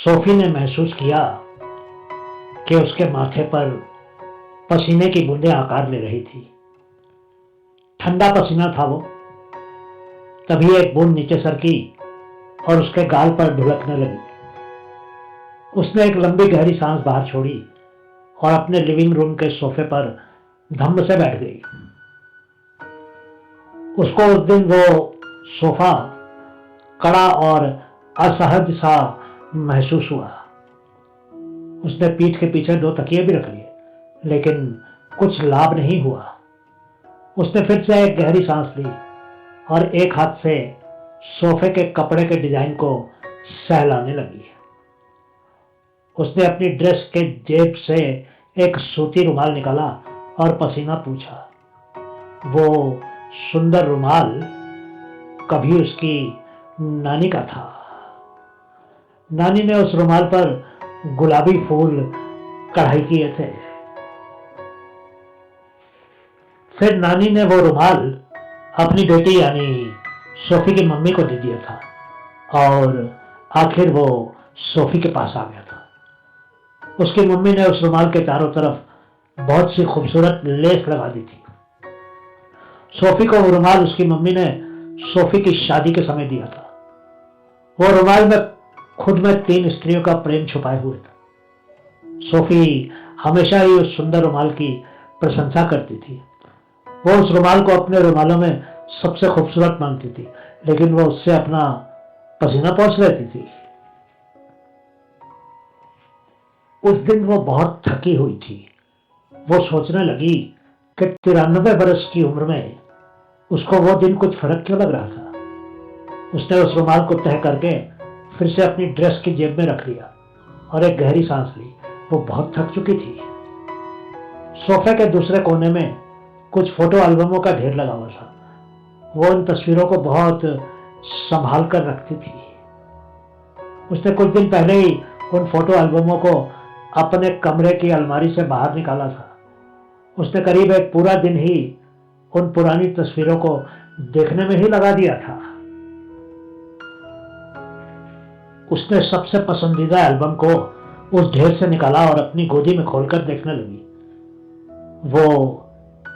Sophie ने महसूस किया कि उसके माथे पर पसीने की बूंदें आकार ले रही थी। ठंडा पसीना था वो। तभी एक बूंद नीचे सरकी और उसके गाल पर ढुलकने लगी। उसने एक लंबी गहरी सांस बाहर छोड़ी और अपने लिविंग रूम के सोफे पर धम्म से बैठ गई। उसको उस दिन वो सोफा कड़ा और असहज सा महसूस हुआ। उसने पीठ के पीछे 2 तकिए भी रख लिए, लेकिन कुछ लाभ नहीं हुआ। उसने फिर से एक गहरी सांस ली और एक हाथ से सोफे के कपड़े के डिजाइन को सहलाने लगी। उसने अपनी ड्रेस के जेब से एक सूती रुमाल निकाला और पसीना पूछा। वो सुंदर रुमाल कभी उसकी नानी का था। नानी ने उस रुमाल पर गुलाबी फूल कढ़ाई किए थे। फिर नानी ने वो रुमाल अपनी बेटी यानी सोफी की मम्मी को दे दिया था और आखिर वो सोफी के पास आ गया था। उसकी मम्मी ने उस रुमाल के चारों तरफ बहुत सी खूबसूरत लेस लगा दी थी। सोफी को वो रुमाल उसकी मम्मी ने सोफी की शादी के समय दिया था। वो रुमाल में खुद में 3 स्त्रियों का प्रेम छुपाए हुए था। सोफी हमेशा ही उस सुंदर रुमाल की प्रशंसा करती थी। वो उस रुमाल को अपने रुमालों में सबसे खूबसूरत मानती थी, लेकिन वो उससे अपना पसीना पोंछ लेती थी। उस दिन वो बहुत थकी हुई थी। वो सोचने लगी कि 93 बरस की उम्र में उसको वो दिन कुछ फर्क क्यों लग रहा था। उसने उस रुमाल को तह करके फिर से अपनी ड्रेस की जेब में रख लिया और एक गहरी सांस ली। वो बहुत थक चुकी थी। सोफे के दूसरे कोने में कुछ फोटो एल्बमों का ढेर लगा हुआ था। वो उन तस्वीरों को बहुत संभाल कर रखती थी। उसने कुछ दिन पहले ही उन फोटो एल्बमों को अपने कमरे की अलमारी से बाहर निकाला था। उसने करीब एक पूरा दिन ही उन पुरानी तस्वीरों को देखने में ही लगा दिया था। उसने सबसे पसंदीदा एल्बम को उस ढेर से निकाला और अपनी गोदी में खोलकर देखने लगी। वो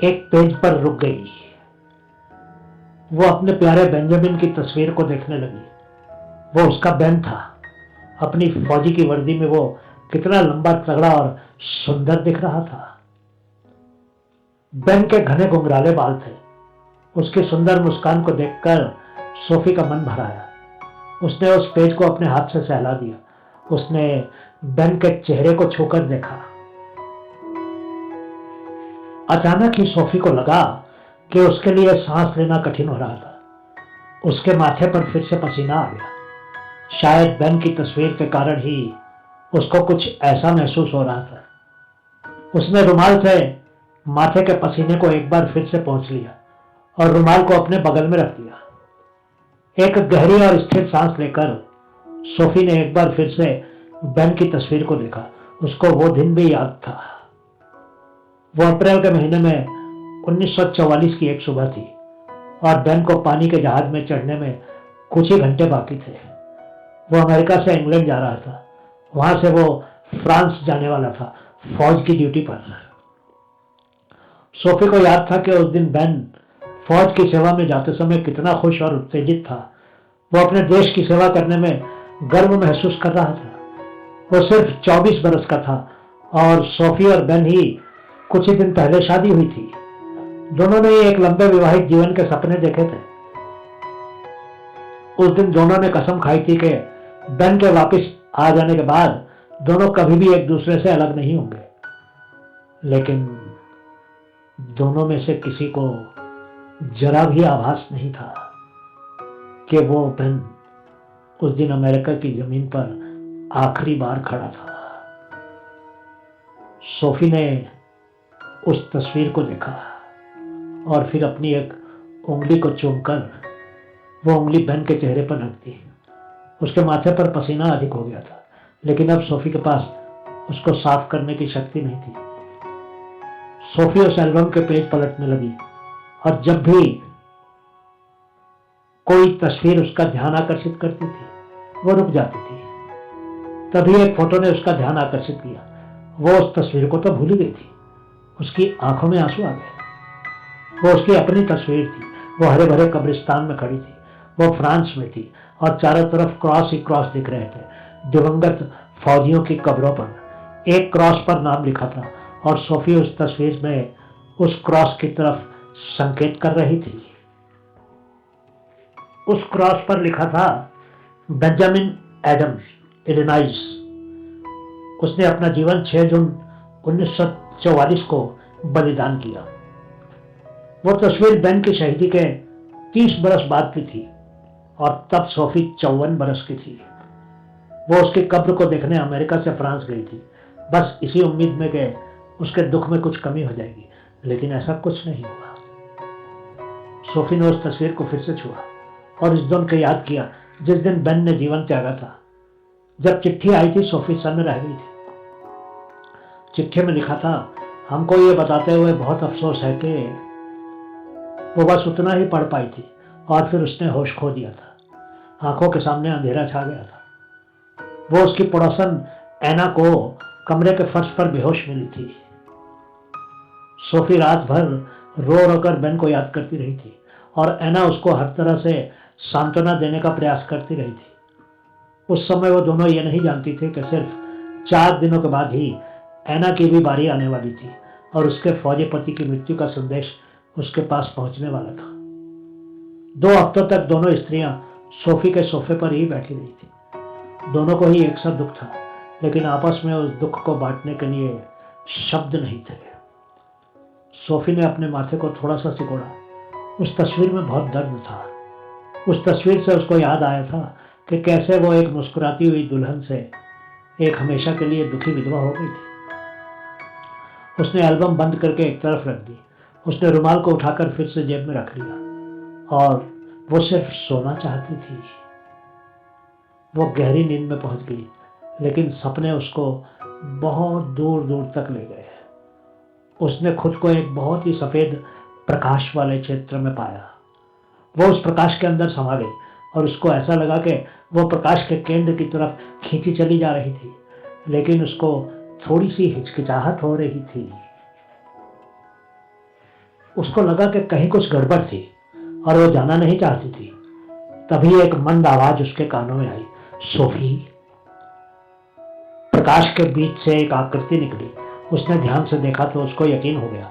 एक पेज पर रुक गई। वो अपने प्यारे बेंजामिन की तस्वीर को देखने लगी। वो उसका बेन था। अपनी फौजी की वर्दी में वो कितना लंबा, तगड़ा और सुंदर दिख रहा था। बेन के घने घुंघराले बाल थे। उसकी सुंदर मुस्कान को देखकर सोफी का मन भर आया। उसने उस पेज को अपने हाथ से सहला दिया। उसने बेन के चेहरे को छूकर देखा। अचानक ही सोफी को लगा कि उसके लिए सांस लेना कठिन हो रहा था। उसके माथे पर फिर से पसीना आ गया। शायद बेन की तस्वीर के कारण ही उसको कुछ ऐसा महसूस हो रहा था। उसने रुमाल से माथे के पसीने को एक बार फिर से पोंछ लिया और रुमाल को अपने बगल में रख दिया। एक गहरी और स्थिर सांस लेकर सोफी ने एक बार फिर से बेन की तस्वीर को देखा। उसको वो दिन भी याद था। वो अप्रैल के महीने में 1944 की एक सुबह थी और बेन को पानी के जहाज में चढ़ने में कुछ ही घंटे बाकी थे। वो अमेरिका से इंग्लैंड जा रहा था। वहां से वो फ्रांस जाने वाला था, फौज की ड्यूटी पर। सोफी को याद था कि उस दिन बेन फौज की सेवा में जाते समय कितना खुश और उत्तेजित था। वो अपने देश की सेवा करने में गर्व महसूस कर रहा था। वो सिर्फ 24 बरस का था और सोफी और बेन ही कुछ ही दिन पहले शादी हुई थी। दोनों ने एक लंबे विवाहित जीवन के सपने देखे थे। उस दिन दोनों ने कसम खाई थी कि बेन के वापस आ जाने के बाद दोनों कभी भी एक दूसरे से अलग नहीं होंगे। लेकिन दोनों में से किसी को जरा भी आभास नहीं था कि वो बेन उस दिन अमेरिका की जमीन पर आखिरी बार खड़ा था। सोफी ने उस तस्वीर को देखा और फिर अपनी एक उंगली को चूमकर वो उंगली बेन के चेहरे पर रख दी। उसके माथे पर पसीना अधिक हो गया था, लेकिन अब सोफी के पास उसको साफ करने की शक्ति नहीं थी। सोफी उस एल्बम के पेज पलटने लगी और जब भी कोई तस्वीर उसका ध्यान आकर्षित करती थी वो रुक जाती थी। तभी एक फोटो ने उसका ध्यान आकर्षित किया। वो उस तस्वीर को तो भूल ही गई थी। उसकी आंखों में आंसू आ गए। वो उसकी अपनी तस्वीर थी। वो हरे भरे कब्रिस्तान में खड़ी थी। वो फ्रांस में थी और चारों तरफ क्रॉस ही क्रॉस दिख रहे थे। दिवंगत फौजियों की कब्रों पर एक क्रॉस पर नाम लिखा था और सोफी उस तस्वीर में उस क्रॉस की तरफ संकेत कर रही थी। उस क्रॉस पर लिखा था बेंजामिन एडम्स, इलिनॉइस। उसने अपना जीवन 6 जून 1944 को बलिदान किया। वो तस्वीर बेन की शहीदी के 30 बरस बाद की थी और तब सोफी 54 बरस की थी। वो उसकी कब्र को देखने अमेरिका से फ्रांस गई थी, बस इसी उम्मीद में कि उसके दुख में कुछ कमी हो जाएगी, लेकिन ऐसा कुछ नहीं हुआ। सोफी ने उस तस्वीर को फिर से छुआ और इस दिन को याद किया जिस दिन बेन ने जीवन त्यागा था। जब चिट्ठी आई थी, सोफी सन्न रह गई थी। चिट्ठी में लिखा था, हमको ये बताते हुए बहुत अफसोस है कि वो बस उतना ही पढ़ पाई थी और फिर उसने होश खो दिया था। आंखों के सामने अंधेरा छा गया था। वो उसकी पड़ोसन एना को कमरे के फर्श पर बेहोश मिली थी। सोफी रात भर रो रो कर बेन को याद करती रही थी और एना उसको हर तरह से सांत्वना देने का प्रयास करती रही थी। उस समय वो दोनों ये नहीं जानती थी कि सिर्फ 4 दिनों के बाद ही एना की भी बारी आने वाली थी और उसके फौजी पति की मृत्यु का संदेश उसके पास पहुंचने वाला था। 2 हफ्तों तक दोनों स्त्रियां सोफी के सोफे पर ही बैठी रही थी। दोनों को ही एक सा दुख था, लेकिन आपस में उस दुख को बांटने के लिए शब्द नहीं थे। सोफी ने अपने माथे को थोड़ा सा सिकोड़ा। उस तस्वीर में बहुत दर्द था। उस तस्वीर से उसको याद आया था कि कैसे वो एक मुस्कुराती हुई दुल्हन से एक हमेशा के लिए दुखी विधवा हो गई थी। उसने एल्बम बंद करके एक तरफ रख दी। उसने रुमाल को उठाकर फिर से जेब में रख लिया और वो सिर्फ सोना चाहती थी। वो गहरी नींद में पहुंच गई, लेकिन सपने उसको बहुत दूर दूर तक ले गए। उसने खुद को एक बहुत ही सफेद प्रकाश वाले क्षेत्र में पाया। वो उस प्रकाश के अंदर समा गई और उसको ऐसा लगा कि वो प्रकाश के केंद्र की तरफ खींची चली जा रही थी, लेकिन उसको थोड़ी सी हिचकिचाहट हो रही थी। उसको लगा कि कहीं कुछ गड़बड़ थी और वो जाना नहीं चाहती थी। तभी एक मंद आवाज उसके कानों में आई, सोफी। प्रकाश के बीच से एक आकृति निकली। उसने ध्यान से देखा तो उसको यकीन हो गया,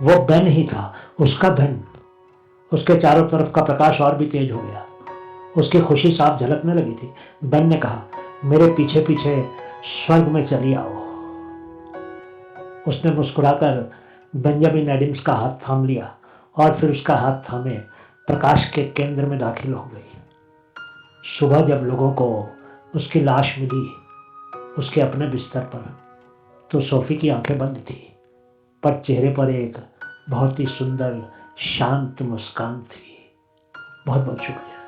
वो बेन ही था, उसका बेन। उसके चारों तरफ का प्रकाश और भी तेज हो गया। उसकी खुशी साफ झलकने लगी थी। बेन ने कहा, मेरे पीछे पीछे स्वर्ग में चली आओ। उसने मुस्कुराकर बेंजामिन एडम्स का हाथ थाम लिया और फिर उसका हाथ थामे प्रकाश के केंद्र में दाखिल हो गई। सुबह जब लोगों को उसकी लाश मिली उसके अपने बिस्तर पर, तो सोफी की आंखें बंद थी, पर चेहरे पर एक बहुत ही सुंदर शांत मुस्कान थी। बहुत बहुत शुक्रिया।